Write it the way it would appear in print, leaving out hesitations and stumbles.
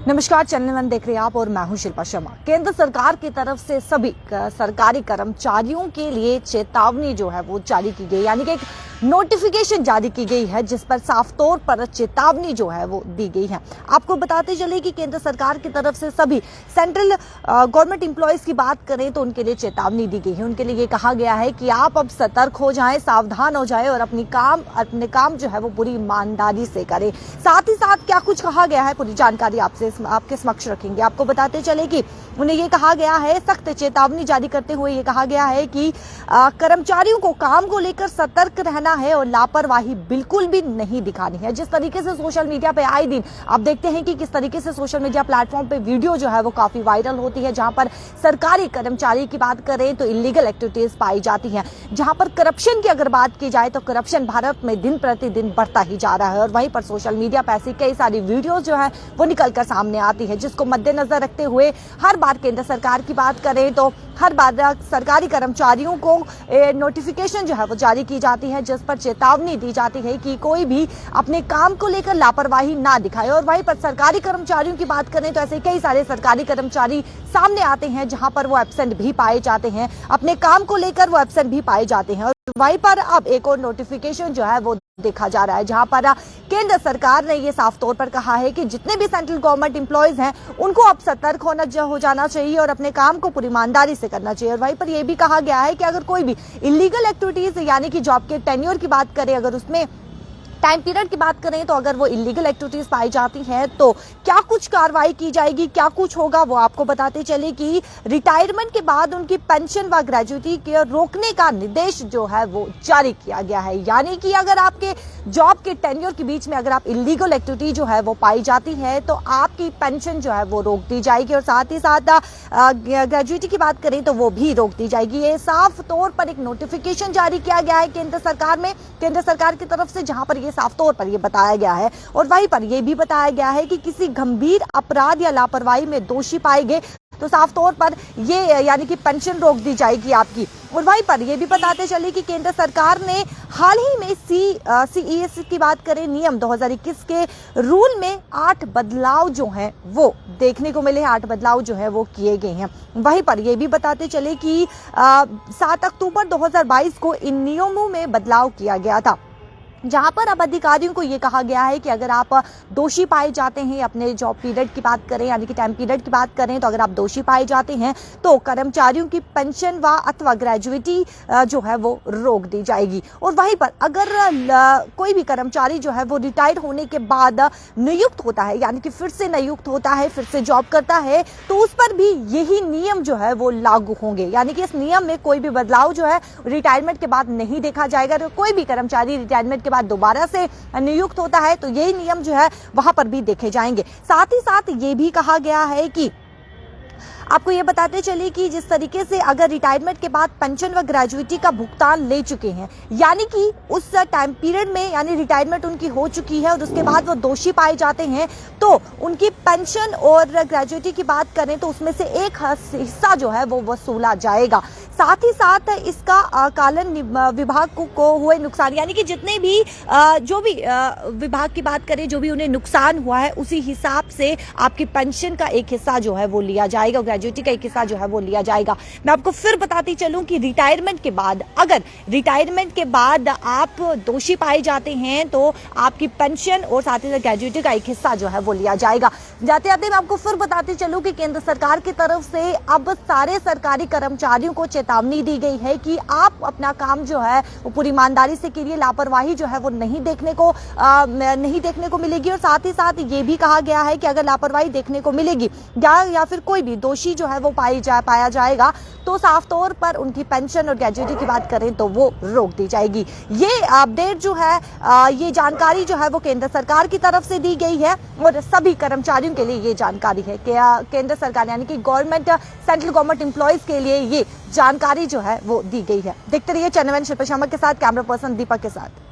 नमस्कार, channel one देख रहे हैं आप और मैं हूं शिल्पा शर्मा। केंद्र सरकार की तरफ से सभी सरकारी कर्मचारियों के लिए चेतावनी जो है वो जारी की गई, यानी कि एक नोटिफिकेशन जारी की गई है जिस पर साफ तौर पर चेतावनी जो है वो दी गई है। आपको बताते चले कि केंद्र सरकार की तरफ से सभी सेंट्रल गवर्नमेंट एम्प्लॉयज की बात करें तो उनके लिए चेतावनी दी गई है। उनके लिए ये कहा गया है कि आप अब सतर्क हो जाएं, सावधान हो जाएं और अपने काम जो है वो पूरी ईमानदारी से करें। साथ ही साथ क्या कुछ कहा गया है पूरी जानकारी आपके समक्ष रखेंगे। आपको बताते चले कि उन्हें ये कहा गया है, सख्त चेतावनी जारी करते हुए ये कहा गया है कि कर्मचारियों को काम को लेकर सतर्क रहना है और लापरवाही बिल्कुल भी नहीं दिखानी है। जिस तरीके से सोशल मीडिया पे आए दिन आप देखते हैं कि किस तरीके से सोशल मीडिया प्लेटफॉर्म पे वीडियो जो है वो काफी वायरल होती है, जहां पर सरकारी कर्मचारी की बात करें तो इलीगल एक्टिविटीज पाई जाती हैं। जहां पर करप्शन की अगर बात की जाए तो करप्शन भारत में दिन प्रतिदिन बढ़ता ही जा रहा है और वहीं पर सोशल मीडिया पे ऐसी कई सारी वीडियो जो है वो निकलकर सामने आती है, जिसको मद्देनजर रखते हुए हर बार केंद्र सरकार की बात करें तो हर बार सरकारी कर्मचारियों को नोटिफिकेशन जो है वो जारी की जाती है, जिस पर चेतावनी दी जाती है कि कोई भी अपने काम को लेकर लापरवाही ना दिखाए। और वहीं पर सरकारी कर्मचारियों की बात करें तो ऐसे कई सारे सरकारी कर्मचारी सामने आते हैं जहां पर वो एब्सेंट भी पाए जाते हैं, अपने काम को लेकर वो एब्सेंट भी पाए जाते हैं। और वहीं पर अब एक और नोटिफिकेशन जो है वो देखा जा रहा है, जहां पर केंद्र सरकार ने ये साफ तौर पर कहा है कि जितने भी सेंट्रल गवर्नमेंट एम्प्लॉयज हैं उनको अब सतर्क हो जाना चाहिए और अपने काम को पूरी ईमानदारी से करना चाहिए। और वहीं पर यह भी कहा गया है कि अगर कोई भी इलीगल एक्टिविटीज यानी कि जॉब के टेन्योर की बात करें, अगर उसमें टाइम पीरियड की बात करें तो अगर वो इलीगल एक्टिविटीज पाई जाती हैं तो क्या कुछ कार्रवाई की जाएगी, क्या कुछ होगा, वो आपको बताते चले कि रिटायरमेंट के बाद उनकी पेंशन व ग्रेजुइटी के रोकने का निर्देश जो है वो जारी किया गया है। यानी कि अगर आपके जॉब के टेन्योर के बीच में अगर आप इलीगल एक्टिविटी जो है वो पाई जाती है तो आपकी पेंशन जो है वो रोक दी जाएगी और साथ ही साथ ग्रेजुइटी की बात करें तो वो भी रोक दी जाएगी। ये साफ तौर पर एक नोटिफिकेशन जारी किया गया है केंद्र सरकार की तरफ से, जहां पर साफ तौर पर यह बताया गया है। और वहीं पर यह भी बताया गया है कि किसी गंभीर अपराध या लापरवाही में दोषी पाए गए तो साफ तौर पर ये यानी कि पेंशन रोक दी जाएगी आपकी। और वहीं पर यह भी बताते चले कि केंद्र सरकार ने हाल ही में सीईएस की बात करें नियम 2021 के रूल में 8 बदलाव जो हैं वो देखने को मिले, 8 बदलाव जो है वो किए गए हैं। वहीं पर यह भी बताते चले कि 7 अक्टूबर 2022 को इन नियमों में बदलाव किया गया था, जहां पर अब अधिकारियों को यह कहा गया है कि अगर आप दोषी पाए जाते हैं, अपने जॉब पीरियड की बात करें यानी कि टाइम पीरियड की बात करें तो अगर आप दोषी पाए जाते हैं तो कर्मचारियों की पेंशन व अथवा ग्रेजुइटी जो है वो रोक दी जाएगी। और वहीं पर अगर कोई भी कर्मचारी जो है वो रिटायर होने के बाद नियुक्त होता है यानी कि फिर से नियुक्त होता है, फिर से जॉब करता है, तो उस पर भी यही नियम जो है वो लागू होंगे। यानी कि इस नियम में कोई भी बदलाव जो है रिटायरमेंट के बाद नहीं देखा जाएगा। तो कोई भी कर्मचारी रिटायरमेंट के बाद दोबारा से नियुक्त होता है तो यही नियम जो है वहां पर भी देखे जाएंगे। साथ ही साथ ये भी कहा गया है कि आपको ये बताते चले कि जिस तरीके से अगर रिटायरमेंट के बाद पेंशन व ग्रेजुइटी का भुगतान ले चुके हैं, यानी कि उस टाइम पीरियड में यानी रिटायरमेंट उनकी हो चुकी है और उसके बाद वो दोषी पाए जाते हैं तो उनकी पेंशन और ग्रेजुइटी की बात करें तो उसमें से एक हिस्सा जो है वो वसूला जाएगा। साथ ही साथ इसका कालन विभाग को हुए नुकसान यानी कि जितने भी जो भी विभाग की बात करें जो भी उन्हें नुकसान हुआ है उसी हिसाब से आपकी पेंशन का एक हिस्सा जो है वो लिया जाएगा, ग्रेजुइटी का एक हिस्सा जो है वो लिया जाएगा। मैं आपको फिर बताती चलूं कि रिटायरमेंट के बाद अगर रिटायरमेंट के बाद आप दोषी पाए जाते हैं तो आपकी पेंशन और साथ ही साथ ग्रेजुइटी का एक हिस्सा जो है वो लिया जाएगा। जाते जाते मैं आपको फिर बताती चलूं कि केंद्र सरकार की तरफ से अब सारे सरकारी कर्मचारियों को चेतावनी दी गई है कि आप अपना काम जो है वो पूरी ईमानदारी से कीजिए, लापरवाही जो है वो नहीं देखने को मिलेगी। और साथ ही साथ ये भी कहा गया है कि अगर लापरवाही देखने को मिलेगी या फिर कोई भी दोषी जो है वो पाया जाएगा तो साफ तौर पर उनकी पेंशन और ग्रेजुइटी की बात करें तो वो रोक दी जाएगी। ये अपडेट जो है ये जानकारी जो है वो केंद्र सरकार की तरफ से दी गई है और सभी कर्मचारियों के लिए ये जानकारी है कि केंद्र सरकार यानी कि सेंट्रल गवर्नमेंट एम्प्लॉयज के लिए ये जानकारी जो है वो दी गई है। देखते रहिए चैनल वन शिल्पा शर्मा के साथ, कैमरा पर्सन दीपक के साथ।